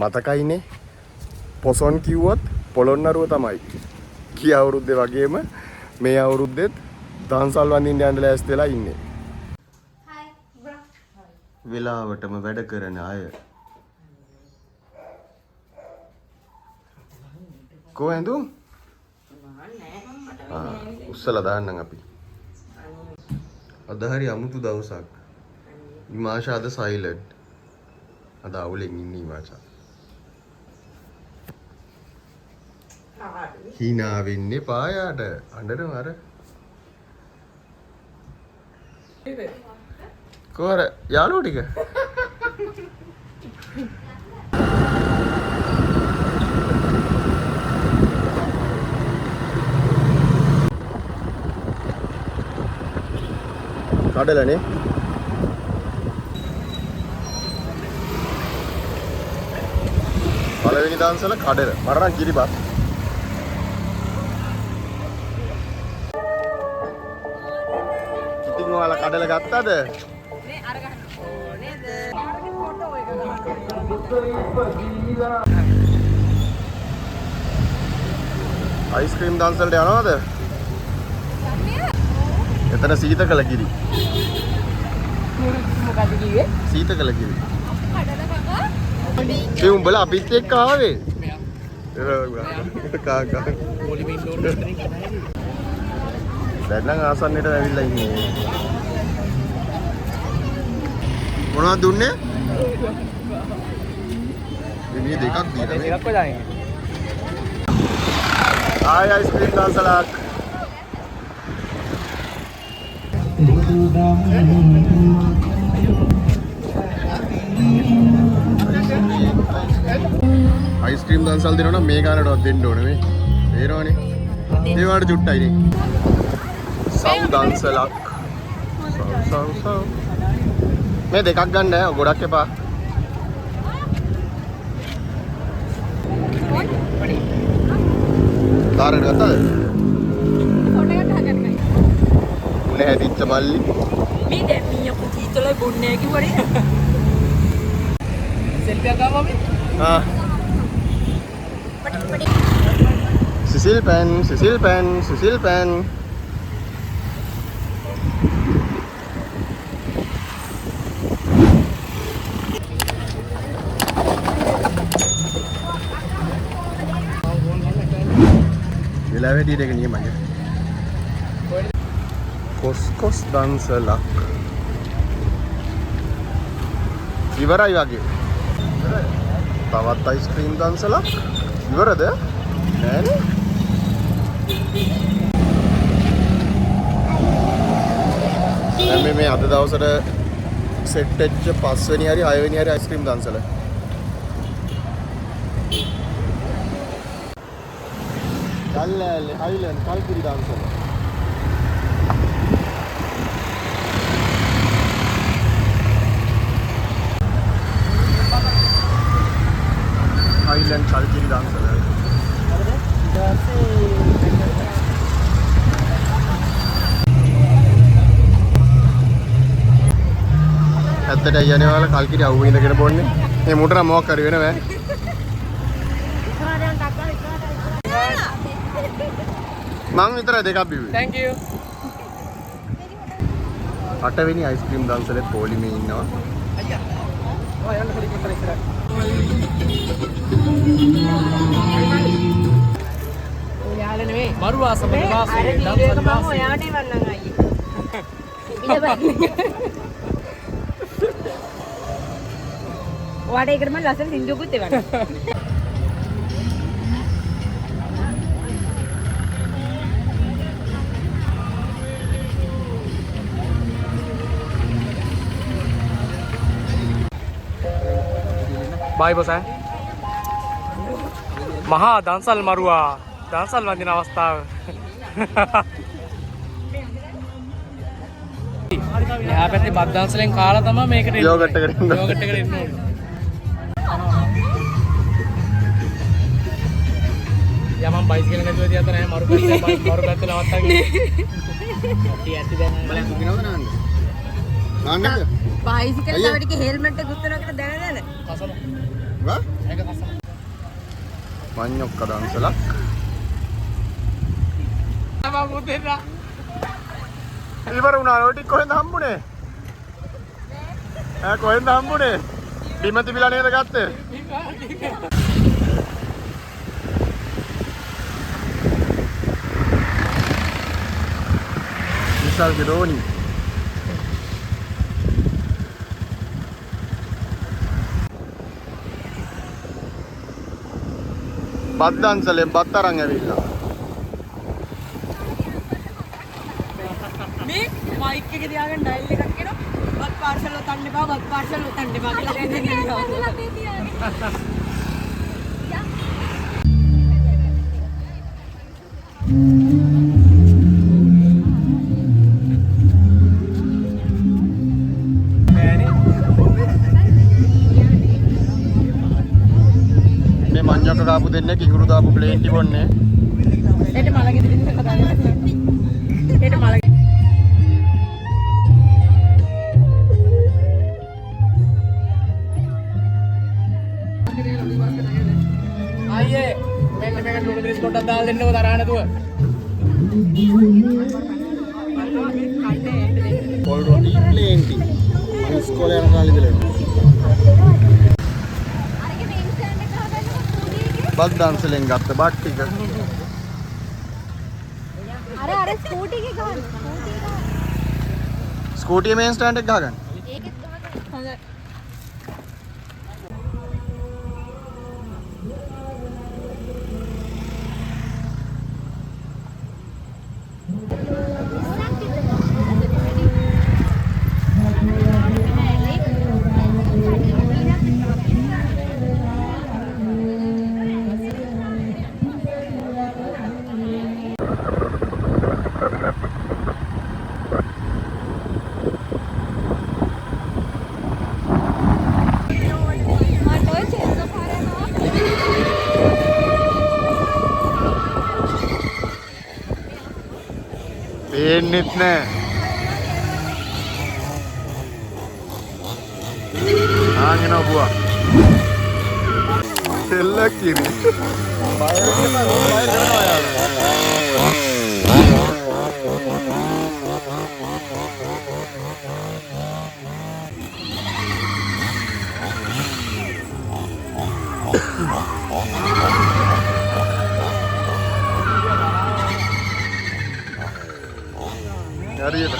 මතකයිනේ පොසොන් කිව්වොත් පොළොන්නරුව තමයි. කී අවුරුද්දේ වගේම මේ අවුරුද්දෙත් දන්සල් වඳින්න යන්න ලෑස්ති වෙලා ඉන්නේ. වෙලාවටම වැඩ කරන අය. කොහෙන්ද? උස්සලා දාන්නම් අපි. අද හරි අමුතු දවසක්. ඉමාෂා අද සයිලන්ට්. අද අවුලෙන් ඉන්නේ ඉමාෂා. hina වෙන්නේ පායාට අඬනවා අර. කොහර යාළුවෝ ටික? කඩලනේ. පළවෙනි දන්සල කඩල. මට නම් කිරිබත්. ඉතින් ඔයාලා කඩල ගත්තද? නේ අර ගන්න ඕනේද? ආරගේ ෆොටෝ එක ගන්න. අයිස්ක්‍රීම් දන්සලට යනවද? එතන සීතකල කිරි. මොකද කිව්වේ? සීතකල කිරි. කඩල කකා. ඒ උඹලා අපිත් එක්ක ආවේ. කාකා. පොලිමේ ඉන්න ඕනේ මෙතනින් කතාවේ. දැන් නම් ආසන්නයට ඇවිල්ලා ඉන්නේ. මොනවද දුන්නේ? මේ දෙකක් දීලා. දෙකක් කොහෙද? ආයි අයිස්ක්‍රීම් දන්සලක්. අයිස්ක්‍රීම් දන්සල් දෙනවා නම් මේ ගානටවත් දෙන්න ඕනේ මේ. තේරෙනවනේ. ඒ වාට චුට්ටයිනේ. සව් දන්සලක්. සව්. මේ දෙකක් ගන්න ඈ ගොඩක් එපා. තාරට ගත්තද? ෆොටෝ එකක් ගන්න. උනේ හැදිච්ච මල්ලි. මේ දැන් මීයා පුතීතලයි බොන්නේ කිව්වනේ. සෙල්ෆි එකක් ගාවා මේ? ආ. සිසිල් පෑන්. වෙලාවෙ ඩීඩ එක නියමයි. කොස් දන්සලක්. ඉවරයි වගේ. තවත් අයිස්ක්‍රීම් දන්සලක්. ඉවරද? නෑනේ. දැන් මේ අද දවසට සෙට් වෙච්ච 5 වෙනි හරි 6 වෙනි හරි අයිස්ක්‍රීම් දන්සල. කල්ලෑල්ලේ හයිලන්ඩ් කල්කිරි දන්සල. හයිලන්ඩ් කල්කිරි දන්සල. ඇත්තට අයියනේ වල කල්කිරි අවුව ඉඳගෙන බොන්නේ. මේ මුට නම් මොකක් හරි වෙනව ඈ. මම විතරයි දෙකක් බිව්වේ. Thank you. 8 වෙනි අයිස්ක්‍රීම් දන්සලේ පොලිමේ ඉන්නවා. අයියා. ඔය යන්න පොඩි කිතර ඉස්සරහ. ඔයාලා නෙමෙයි. මරුවා සමග වාසයේ දන්සල් වාසයේ. ඔයාට වන්නම් අයියේ. ඔයාට ඒකට මම ලස්සන සින්දුවකුත් එවන්න. බයි බොස් මහා දන්සල් මරුවා දන්සල් වඳින අවස්ථාව. එහා පැත්තේ බත් දන්සලෙන් කාලා තමයි මේකට එන්නේ. යෝගට් එකට එන්න ඕනේ. යමම් බයිසිකල් නැතුව තියත නැහැ මරු පැත්තේ නවත්තන්නේ. ඇටි දැන් බලන්න කිනවද නන්නේ? නන්නේද? බයිසිකල් තව ටික හෙල්මට් එක උස්සනකට දැන. Wah? Manyok dangsalak. Apa putih dah? Ibar unalo di kohen hambune. Kohen hambune. Bimati bila neda gatte. Misal gedoni. බද්දන්සලෙන් බත් අරන් ඇවිල්ලා. මේ මයික් එක තියාගෙන ඩයල් එකක් කරනවා. බත් පාර්සල් උතන්න එපා, බත් පාර්සල් උතන්න එපා කියලා කියනවා. මඤ්ඤක කාපු දෙන්නේ කිඟුරු දාපු ප්ලේන් ටිබොන්නේ. ඒට මලගෙ දෙන්න කතා කරන්නේ. ඒට මලගෙ අයියේ මෙන්න මේක ලුණු මිරිස් පොඩ්ඩක් දාලා දෙන්නකෝ තරහ නැතුව. පොල් රොටි ප්ලේන් ටි. මම ඉස්කෝලේ යන කාලේ ඉඳලා. බද්දන්සලෙන් ගත්ත බත් ටික. අර ස්කූටි එක ගන්න. ස්කූටියේ මේන් ස්ටෑන්ඩ් එක ගහගන්න. ඒකෙත් ගහන්න. හොඳයි. පේන්නෙත් නෑ. ආගෙන ඔබුවා. සෙල්ල කිරි. බය කරනවා යාළුවා. හරියට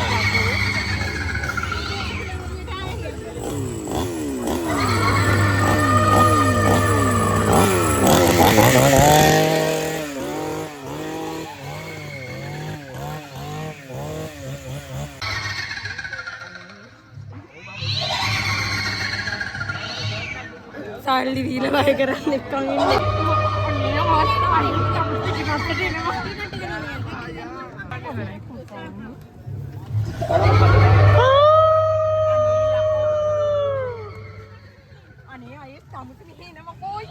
සල්ලි දීලා බය කරන්න එක්කන් ඉන්නේ. අනේ මාස්ටර් කම්පිටි එනවා. අනේ අය තමුතු මෙහෙනම කොයි.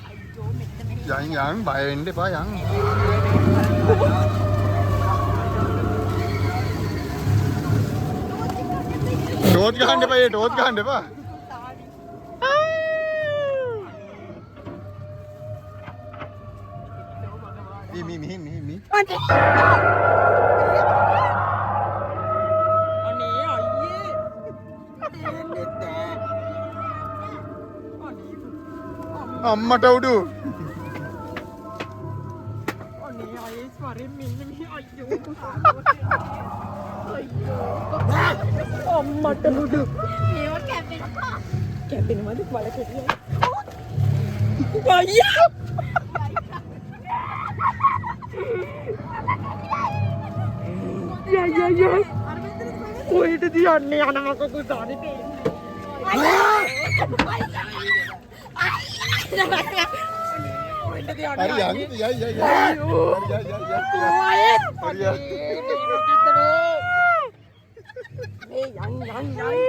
අයියෝ මෙන්න මෙහෙ. යන් බය වෙන්න එපා යන්. ටෝච් ගහන්න එපා ඒ ටෝච් ගහන්න එපා. මේ අනේ අයියේ දෙන්නේ නැහැ. අම්මට උඩු. අනේ අයියේ ස්වරෙන් මෙන්න මෙහි අයියෝ. අම්මට උඩු. මේව කැපෙනවා. කැපෙනවද වල කෙටියයි. අයියා. යා කොහෙටද යන්නේ අනමක කුසානේ තේන්නේ හරි යන් යයි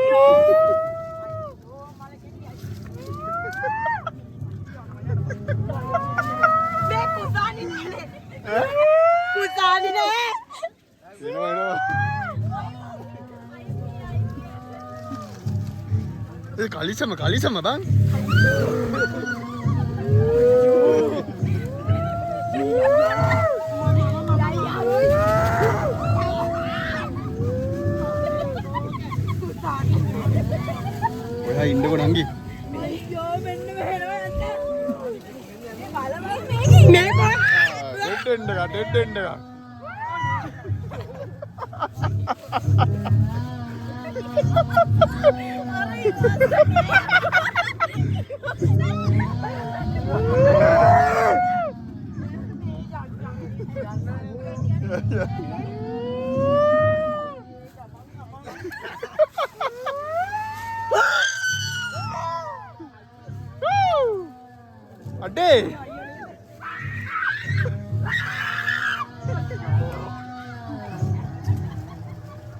කලිසම බං. ඔයා ඉන්නකො නංගි. ඩෙඩ් එන්ඩ් එක. අඩේ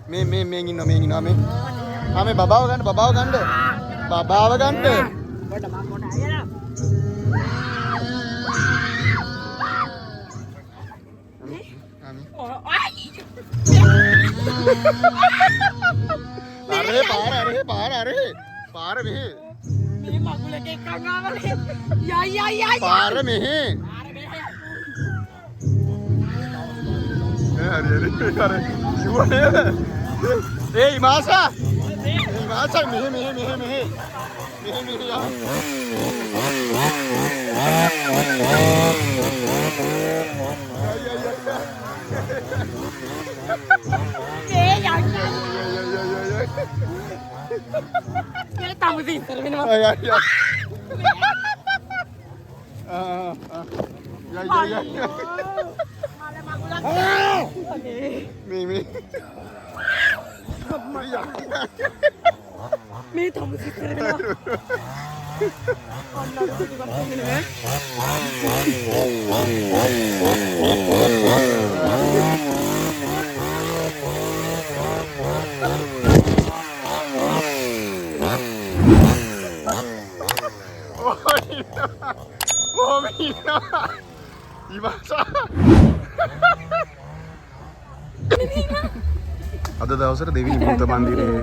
මේ ඉන්නවා මේ බබාව ගන්න පාර මෙහෙ මේ මගුලක එකක් ආවනේ යයි පාර මෙහෙ හරි කිව්වනේ ඒ ඉමාසා මෙහෙ මේ තමයි කරනවා අද දවසට දෙවිනි භූත මන්දිරේ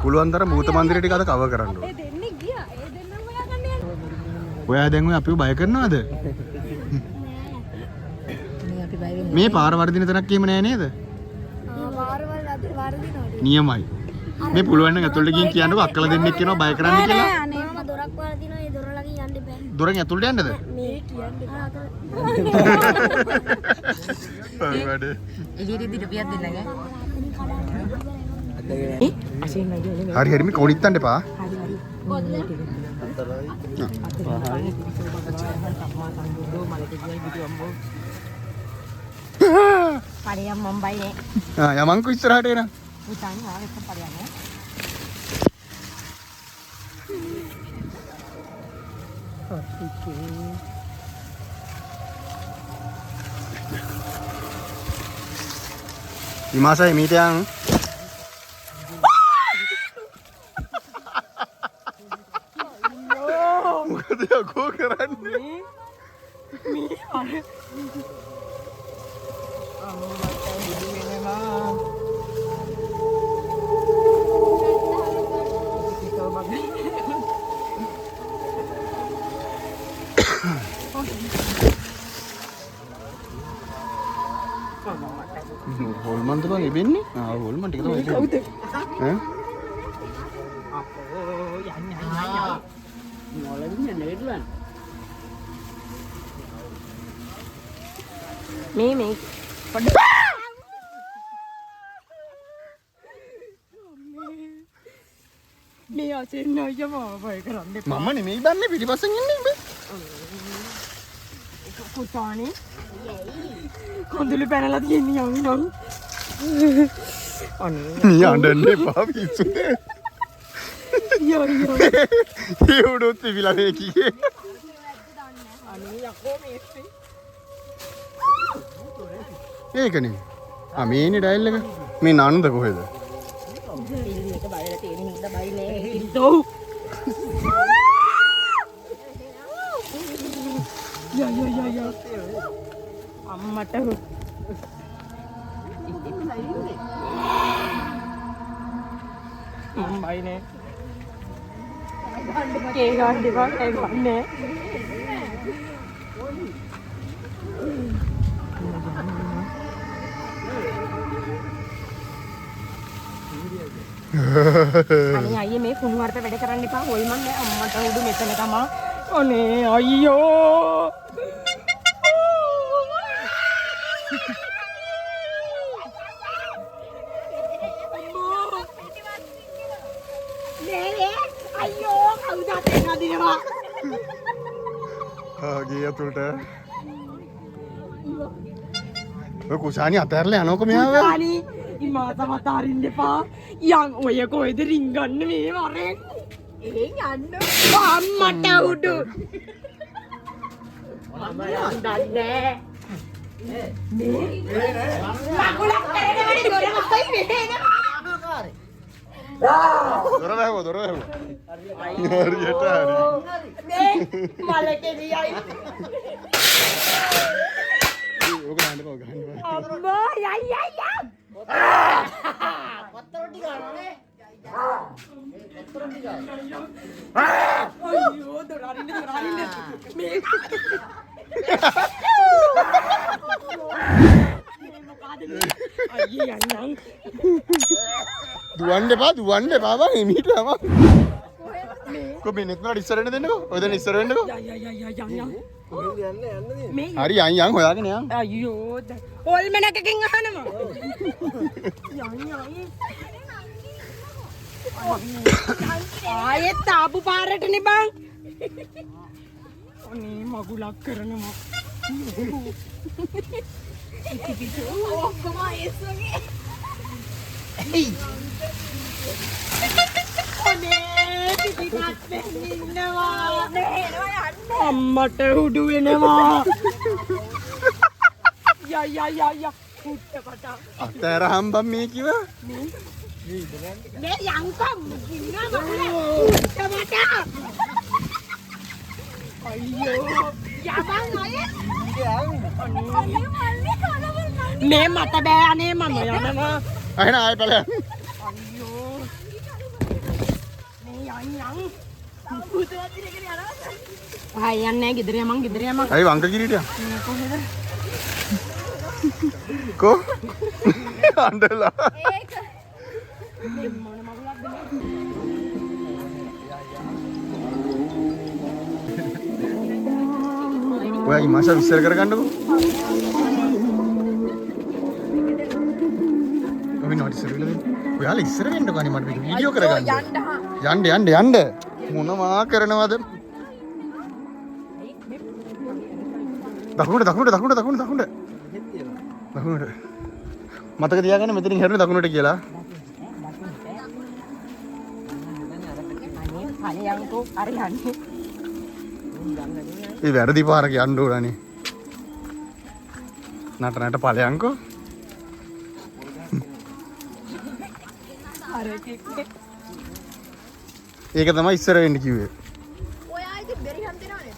පුළුවන් තරම් භූත මන්දිරේ ටික අද කවර් කරන්න ඕනේ. ඒ දෙන්නේ ගියා. ඒ දෙන්නම හොයාගන්න යනවා. ඔයා දැන් ඔය අපිව බය කරනවද? මේ පාර වර්ධින තැනක් කියම නෑ නේද? වාරවල් අද වර්ධිනවා. නියමයි. මේ පුළුවන් නම් ඇතුළට ගිහින් කියන්නකෝ අක්කලා දෙන්නෙක් කියනවා බය කරන්න කියලා. අනේ මම දොරක් වර්ධිනවා. ඒ දොර ළඟින් යන්න බෑ. දොරෙන් ඇතුළට යන්නද? මේ කියන්නේ. හරි වැඩේ. හරි මේ කොනිත් තන්න එපා. පරියම් මොම්බයිනේ. යමන්කෝ ඉස්සරහට එන. පුතානි ආවෙත් පරියන්නේ. ඉමාසයි මීට යන්. මොකද යකෝ කරන්නේ? හොල්මන් තමයි ඉබෙන්නේ. හොල්මන් ටික තමයි ඉබෙන්නේ. කවුද? ඈ? මේ මේ අචෙන් අයියා මාව බය කරන්න එපා. මම නෙමෙයි දන්නේ පිටිපස්සෙන් ඉන්නේ ඉබේ. පුතානි කොඳුළු පැනලා තියෙන්නේ යන්නම්. නිය අඬන්න එපා පිස්සුද? යෝ ඒ උඩොත් තිබිලා මේ කීයේ. අනේ යකෝ මේස්සේ. ඒකනේ. මේනේ ඩයල් එක. මේ නන්ද කොහෙද? පිළිවෙලට බලලා තියෙන හින්දා බයිනේ. දෝ. යා. අම්මට බයිනේ. කේ ගන්න එපා කේ ගන්න. අනේ අයියේ මේ කුණු වර්ත වැඩ කරන්න එපා. හොයි මන් අම්මට උඩු මෙතන තමයි. අනේ අයියෝ. අයියෝ කවුද අතේ නදිනවා. ගිය ඇතුළට. ඔය කුසානි අතහැරලා යනකො මෙයාව. කුසානි ඉමාත මතාරින්න එපා. යන් ඔය කොහෙද රින්ගන්න මේ වරෙන්. යන්න අම්මට උඩු. මම යන්නන්නේ. මගුලක් කරගෙන වැඩි දොර මතයි මෙහෙනවා. දොර වැහුවා හරියට හරි. මේ මලකෙලියයි. ඕක ගන්න බෑ ගන්න බෑ. අම්මා යයි. පත්තරොටි ගන්නනේ. පත්තරොටි ගන්න. අයියෝ දොරාරින්න මේ අයියේ යන්නම්. දුවන්න එපා බං එමීට යවා. කො මිනිත් වල ඉස්සරෙන්න දෙන්නකෝ. ඔය දැන් ඉස්සර වෙන්නකෝ. යන්න. මේ හරි යන් හොයාගෙන යන්. අයියෝ පොල්මනකකින් අහනවා. ආයෙත් ආපු පාරටනේ බං. අනේ මගුලක් කරනවා. ඔක්කොම ඒස් වගේ. අනේ පිටිපස්සෙන් ඉන්නවා. නේනවා යන්න. අම්මට උඩු වෙනවා. ය පුට්ටපට. අතෑර හම්බම් මේ කිව. මේ යන්කම් ඉන්නවා පුට්ටපට. අයියෝ යබන් අය මේ මට බෑ අනේ මම යනවා. අහන ආයෙ ඵලයන්. අයියෝ මේ යන් පුතවදින කියලා යනවා. ආය යන්නේ ගෙදර යමන්. අයි වංක කිරීට යන්. කොහෙද? කො අඬලා. ඒක මේ මොන මගුලක්ද මේ? ඔයා ඉමාෂා විශ්සර කරගන්නකෝ. අපි නෝට් ඉස්සර වෙලා දෙන්න. ඔයාලා ඉස්සර වෙන්නකෝ අනේ මට මේක වීඩියෝ කරගන්න. යන්න. මොනවා කරනවද? දකුණට. මතක තියාගන්න මෙතනින් හැරෙන්නේ දකුණට කියලා. අනේ යන්කෝ අර යන්නේ. ඒ වැරදි පාරක යන්න ඕනනේ. නට ඵලයන්කෝ. අර කික්කේ. ඒක තමයි ඉස්සර වෙන්න කිව්වේ. ඔයා ඉතින් බැරි හම් දෙනවනේ.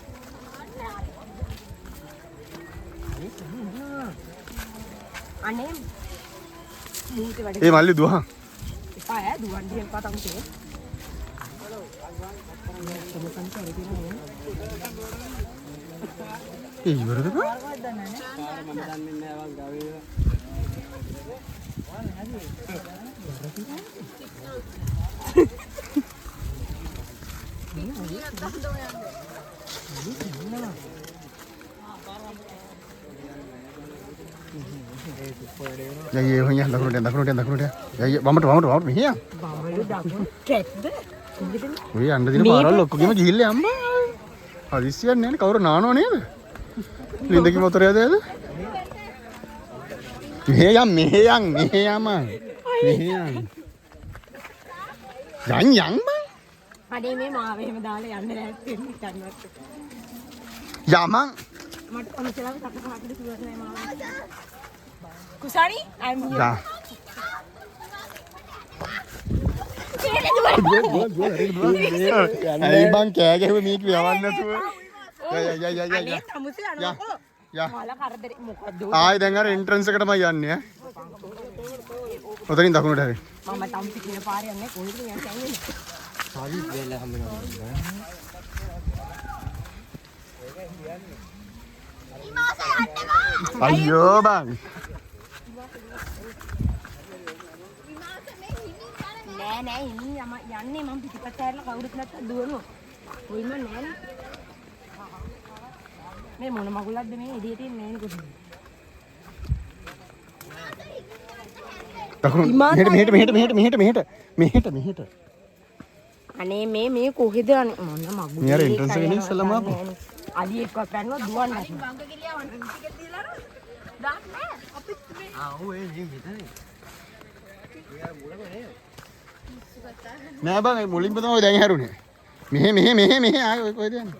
අනේ මූටි වැඩ. ඒ මල්ලි දුවහන්. එපා ඈ දුවන් දිහා එපා තමුසේ. ඒ ඉවරද බං? යයි හොයන්න දකුණට. යයි වමට මෙහෙ. බාමලු දකුණු ට්‍රැක්ද? ඔය යන්න දින පාරවල් ඔක්කොගෙම ගිහිල්ලා අම්මා. හදිස්සියක් නැහැ නේ කවුරු නානව නේද? ලින්දකි මොතරයද ඇද? මෙහෙ යම්. යන් බං. අනේ මේ මාව එහෙම දාලා යන්න ලෑස්ති වෙන්න ගන්නවත්. යමන්. මට අමතලාව කටපාඩම් කිව්වද නෑ මාව. කුසානි I'm here. යා. අයි බං කෑ ගැහුවේ මේක යවන්න නැතුව. අනේ තමුසේ අනකෝ. යා. මාලා කරදරේ මොකද්ද? ආයි දැන් අර එන්ට්‍රන්ස් එකටමයි යන්නේ ඈ. ඔතනින් දකුණට හැරෙන්න. මම තම්පි කියන පාරේ යන්නේ කොහෙද යන්නේ? හරි වෙලා හම්බෙනවා. අයියෝ බං. නෑ යන්නේ මම පිටිපස්ස හැරලා කවුරුත් නැත්තම් දුවනවා. කොයිම නෑනේ. මේ මොන මගුලක්ද මේ එළියේ තියෙන්නේ නෑනේ කොහොමද? මෙහෙට. අනේ මේ කොහෙද අනේ මොන මගුල. මෙයාර එන්ට්‍රන්ස් එකේ ඉස්සෙල්ලාම ආපු. අලි එක්ක පැනනවා දුවන්න. නෑ බං මුලින්ම තමයි දැන් හැරුනේ. මෙහෙ ආයේ ඔය කොහෙද යන්නේ?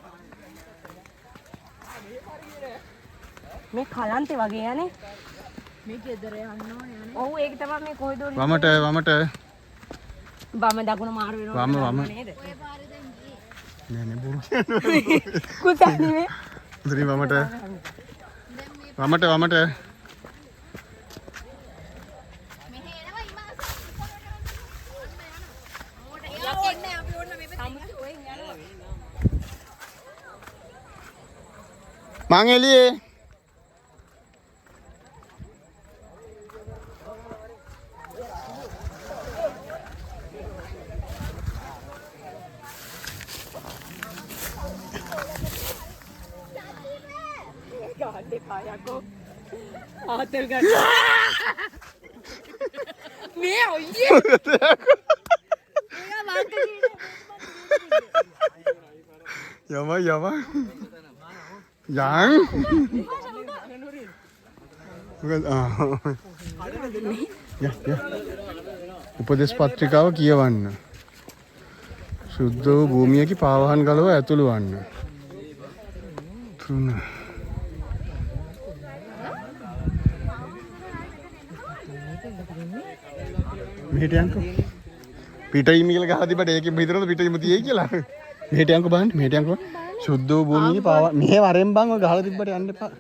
මේ කලන්තේ වගේ යන්නේ. මේ ගෙදර යන්න ඕනේ. ඔව් ඒක තමයි මේ කොහෙද වමට. බම දකුණ මාරු වෙනවා. වම. නේද? නෑ බොරු. කුසන්නේ. උදේ වමට. මං එළියේ. ආතල් ගන්න. මේ ඔයියේ. යම. උපදේශ පත්‍රිකාව කියවන්න. සුද්ධ වූ භූමියකි පාවහන් ගලව ඇතුළු වන්න. 3 මෙහෙට යන්කෝ. පිටින් මිල ගහලා තිබ්බට ඒකෙන් විතරද පිටින්ම තියෙයි කියලා. මෙහෙට යන්කෝ බලන්න. සුද්ධ වූ භූමියකි පාව මෙහෙ වරෙන් බං ඔය ගහලා තිබ්බට යන්න එපා.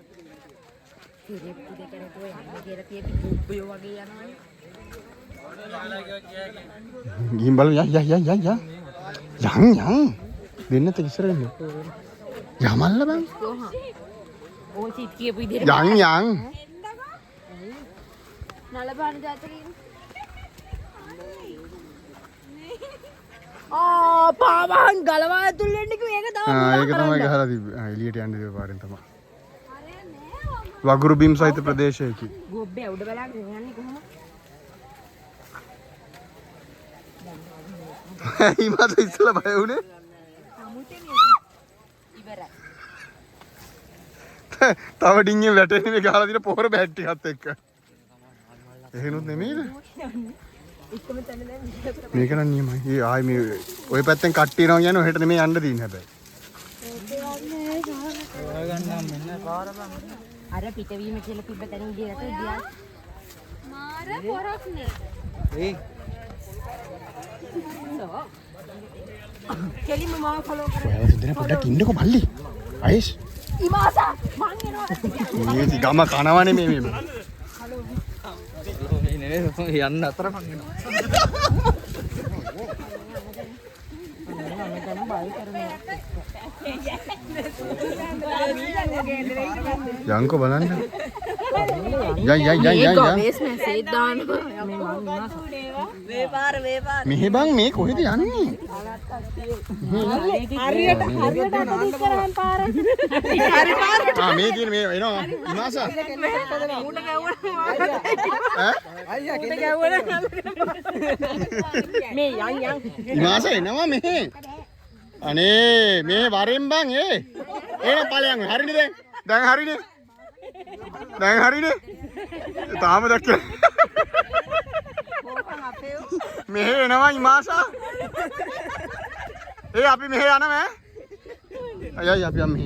ගිහින් බලමු යන් දෙන්නත් ඉස්සර වෙන්න යමල්ල බං ඕ සිත් කියපු විදිහට යන් නලබාන ජාතකේ පාවහන් ගලවා ඇතුල් වෙන්න කිව්ව ඒක ඒක තමයි ගහලා තිබ්බේ එළියට යන්න දේ පාරෙන් තමයි වගුරු බිම් සහිත ප්‍රදේශයකි ගොබ්බේ උඩ බලන්න යන්නේ කොහොමද ඊමත් ඉස්සලා බය වුණේ ඉවරයි තව ඩිංගෙන් වැටෙන්නේ මේ ගහලා දින පොහොර බෑට් ටිකත් එක්ක එහෙනුත් නෙමෙයිද ඉක්කම තැන දැන් මේක නම් නියමයි. ඒ ආයි මේ ওই පැත්තෙන් කට්ටිය යනවා කියන්නේ ඔහෙට නෙමෙයි යන්න දින්නේ හැබැයි. අර පිටවීම කියලා තිබ්බ තැන ගියට ගියා. මාර පොරක් නේ. ඒ කෙලින්ම මාව ෆලෝ කරා. ඔයාලා සින්දර පොඩ්ඩක් ඉන්නකෝ මල්ලි. අයිස්. ඉමාසා මං එනවා. මේ ගම කනවනේ මේ යන්න අතර මං එනවා. යන්කෝ බලන්න. යන්. බේස් මැසේජ් දානවා. මේ මං වේපාර. මෙහෙ බං මේ කොහෙද යන්නේ? හරියට අතදිස් කරන් පාර. හරි පාරට. මේ තියෙන මේ එනවා ඉමාසා. ඌට ගැවුවා. අයියා ඌට ගැවුවා. මේ යන්. ඉමාසා එනවා මෙහෙ. අනේ මේ වරෙන් බං එන ඵලයන් හරිනේ දැන් හරිනේ තාම දැක්කේ මෙහෙ එනවා ඉමාසා අපි මෙහෙ යනවා අයයි අපි යමු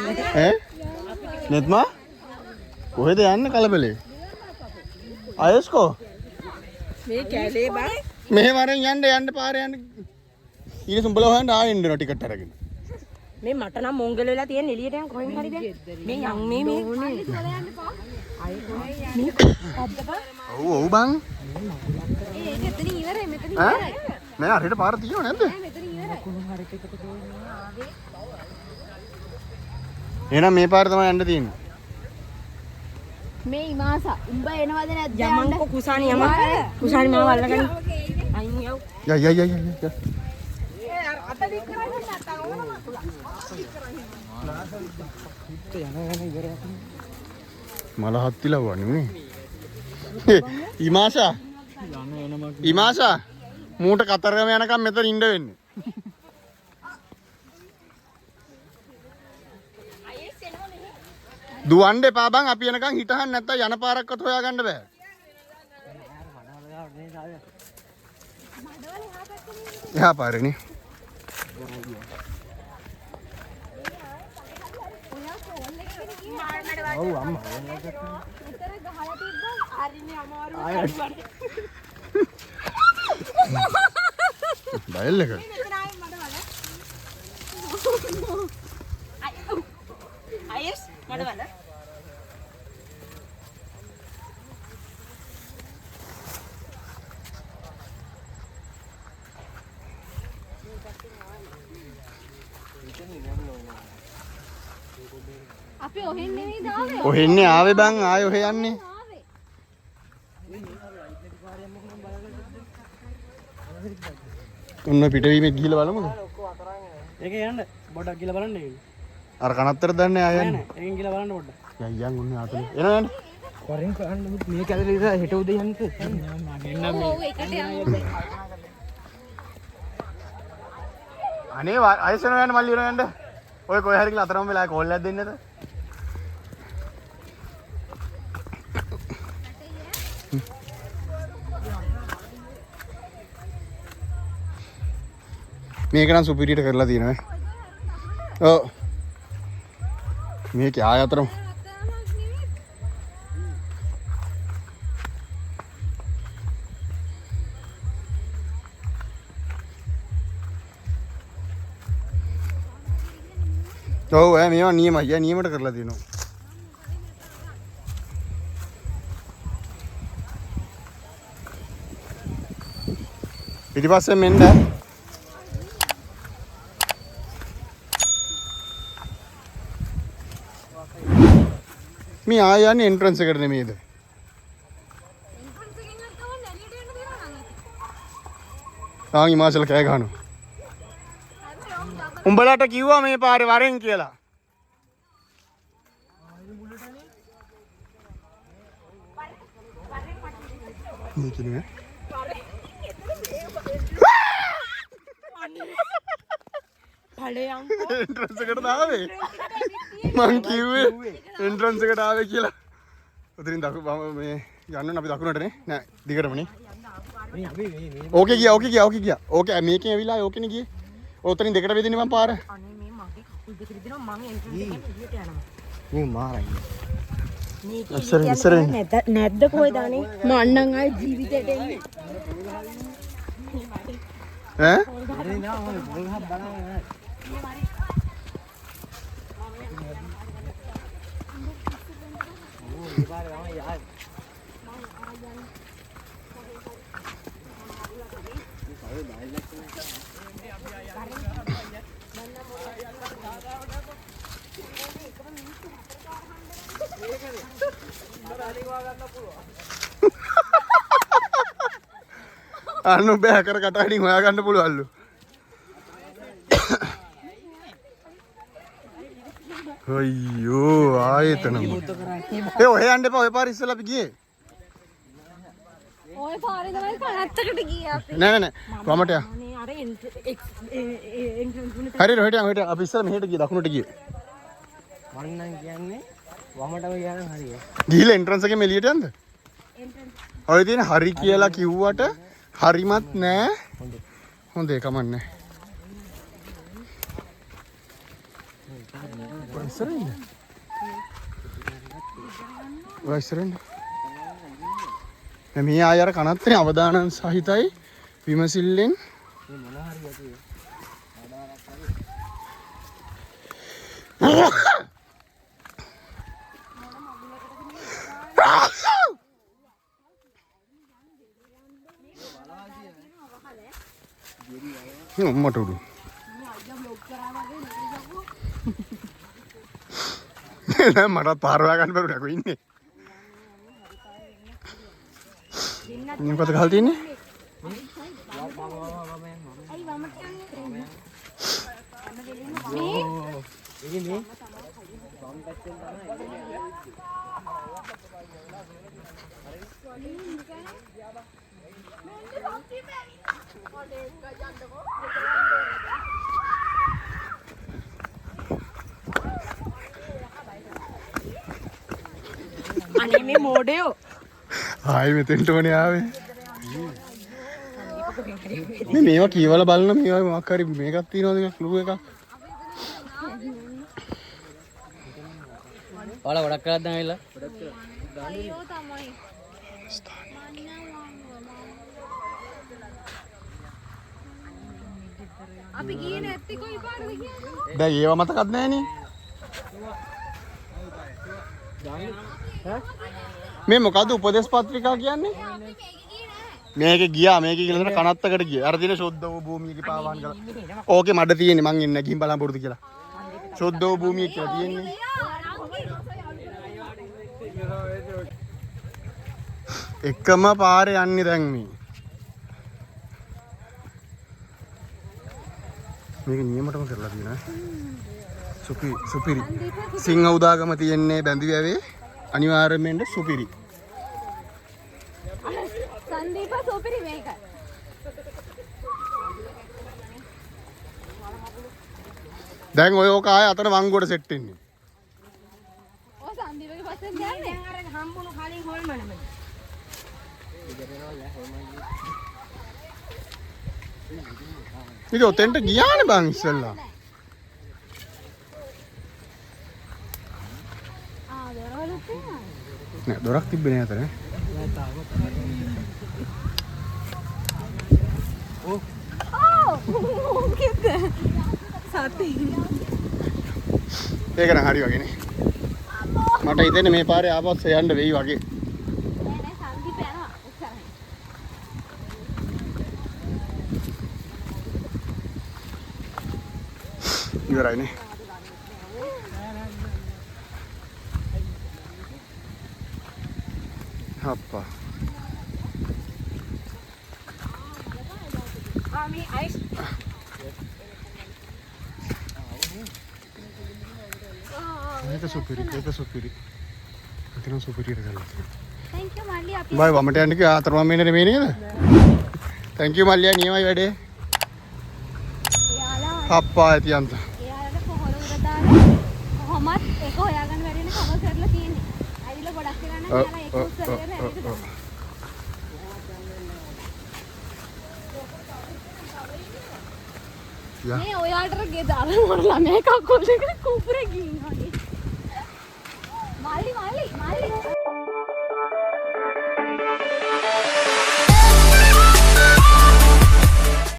මෙහෙ නෙත්මා කොහෙද යන්නේ කලබලේ අයස්කෝ මේ කැලේ බං මෙහෙ වරෙන් යන්න පාරේ යන්න ඊට උඹලා හොයන්න ආයෙ එන්න ටිකට් අරගෙන මේ මට නම් මොංගල වෙලා තියෙන එළියට යන් කොහෙන් හරි දැන් මේ යන් මේ ඕනේ ඔව් බං ඒක එතන ඉවරයි මෙතන ඈ? ඉවරයි. නෑ හරියට පාර තියෙනව නැද්ද? මෙතන ඉවරයි. එහෙනම් මේ පාර තමයි යන්න තියෙන්නේ. මේ ඉමාසා උඹ එනවද නැද්ද? යමන්කෝ කුසානි යම. කුසානි මාව අල්ලගන්න. අයින් යව්. යා. මල හත්තිලා වන්නේ නේ. ඉමාසා මූට කතරගම යනකම් මෙතන ඉන්න වෙන්නේ. දුවන්න එපා බං අපි එනකන් හිටහන් නැත්තම් යන පාරක්වත් හොයාගන්න බෑ. එහා පාරේනේ. ඔව් අම්මා. මෙතන ගහලා තිබ්බා හරිනේ අමාරු. බයල් එක. මෙතන ආයෙ මඩවල. අයස් මඩවල. අපි ඔහෙන් නෙවෙයි දාවේ. ඔහෙන්නේ ආවේ බං ආයෙ ඔහෙ යන්නේ. ආවේ. ඔන්න පිටවීමේ ගිහිල්ලා බලමුද? ඒක යන්න පොඩ්ඩක් ගිහලා බලන්න ඒක. අර කනත්තර දන්නේ ආයෙ යන්නේ. ඒකෙන් ගිහලා බලන්න පොඩ්ඩක්. යන් උන්නේ ආතලේ. එනවනේ. වරින් කරන්න මේක ඇතුලේ ඉඳලා හෙට උදේ යන්න. ඔව් එකට යන්න. අනේ අයසන යන්න මල්ලි යන්න. ඔය කොයි හරි කියලා අතරම වෙලා කෝල් එකක් දෙන්නද? මේක නම් සුපිරියට කරලා තියෙනවා. ඔව්. මේක ආය අතරම ඔව් මේවා නියමයි. නියමයට කරලා තියෙනවා. පිටිපස්සෙන් මෙන්න මේ ආය යන්නේ එන්ට්‍රන්ස් එකට නෙමෙයිද? තාංගි මාසල කෑ ගහනවා. උඹලට කිව්වා මේ පාරේ වරෙන් කියලා. මේ කියන්නේ ඵලයන් එන්ට්‍රන්ස් එකට ආවේ. මං කිව්වේ එන්ට්‍රන්ස් එකට ආවේ කියලා. උතරින් මේ යන්න අපි දකුණටනේ. නෑ දිගටමනේ. මේ අපි ඕකේ ගියා. ඕකේ මේකෙන් ඇවිල්ලා ඕකේනේ ගියේ. ඔතනින් දෙකට බෙදෙන්නේ මං පාර. අනේ මේ මගේ කකුල් දෙක රිදෙනවා මං එන්ට්‍රන්ස් එකෙන් එළියට යනවා. මේ මාරයි. ඉස්සරෙන් නැද්ද කොහෙද අනේ මන්නම් ආයි ජීවිතේට එන්නේ. ඈ ඉතින් යා මම පොල් ගහ බලන්න. අනු බෑ කර කටහඬින් හොයාගන්න පුළුවන්ලු. අයියෝ ආයෙතනම. ඔය යන්න එපා ඔය පාර ඉස්සෙල්ලා අපි ගියේ. ඔය පාරේ තමයි කනත්තකට ගියේ අපි. නෑ කොමට යා. අනේ අර එන්ට්‍රන්ස් උනේ හරියට හොයට අපි ඉස්සෙල්ලා මෙහෙට ගියේ දකුණට ගියේ. මන්නම් කියන්නේ වමටම කියන හරිය. ගිහිල්ලා එන්ට්‍රන්ස් එකෙන් එළියට යන්නද? ඔය තියෙන හරි කියලා කිව්වට හරිමත් නෑ. හොඳේ කමන්නේ. වයිසරෙන් මේ ආයර කනත්‍රේ අවදානම් සහිතයි විමසිල්ලෙන් අම්මට උඩු. දැන් මට පාර හොයා ගන්න බැරුව නෑ කො ඉන්නේ. මොකද ගහලා තියන්නේ? අයි වමට යන්නේ. ඉතින් මේ අනේ මේ මෝඩයෝ ආයි මෙතෙන්ට ඕනේ ආවේ. මේ මේවා කියවලා බලන මේවා මොකක් හරි මේකක් තියනවද මේ ක්ලූ එකක්. ඔයාලා ගොඩක් කරලා දැන් ඇවිල්ලා අයියෝ තමයි. අපි ගියේ නැත්ති කොයි පාරද කියන්නේ? දැන් ඒවා මතකත් නැහනේ. මේ මොකද්ද උපදේශ පත්‍රිකා කියන්නේ? මේක ගියා මේක කියලා කනත්තකට ගියා. අර දින ශොද්ධව භූමියක පාවහන් කළා. ඕකේ මඩ තියෙන්නේ මං එන්නේ ගිහින් බලන් පුරුදු කියලා. ශොද්ධව භූමිය කියලා තියෙන්නේ. එකම පාරේ යන්නේ දැන් මේ. මේක නියමටම කරලා තියෙනවා. සුපිරි. සිංහ උදාගම තියෙන්නේ බැඳිවැවේ අනිවාර්යයෙන්ම සුපිරි. සංදීප සුපිරි මේක. දැන් ඔය ඕක ආය අතන වංගුවට සෙට් වෙන්නේ. ඔය සංදීපගේ පස්සෙන් යන්නේ. දැන් අර හම්බුණු කලින් හොල්මනම ඉතින් ඔතෙන්ට ගියානේ බං ඉස්සෙල්ලා. දොරවලුත් තියෙනවා. නෑ දොරක් තිබ්බේ නෑ අතන. මොකෙද? සති. ඒක නම් හරි වගේනේ. මට හිතෙන්නේ මේ පාරේ ආපස්සට යන්න වෙයි වගේ. නෑ සංදීප යනවා. උත්සාහයි. ඉවරයිනේ. හප්පා. මේ අයිස් ඒක සුපිරි. අතන සුපිරි කරලා. Thank you මල්ලි අපි බයි වමට යන්න කිය ආතර මම එන්නේ මේ නේද? Thank you මල්ලියා නියමයි වැඩේ. එයාලා හප්පා ඇති අන්ත. එයාලට පොහොර උර දාලා කොහොමත් ඒක හොයාගන්න බැරි වෙන කවර් කරලා තියෙන්නේ. ඇවිල්ලා ගොඩක් වෙලා නම් එයාලා ඒක උස්සලා කරලා ඇවිල්ලා යා මේ ඔයාලට ගෙදර මොන ළමයි කකුල් දෙක කුපුරේ ගිහින් වගේ. මල්ලි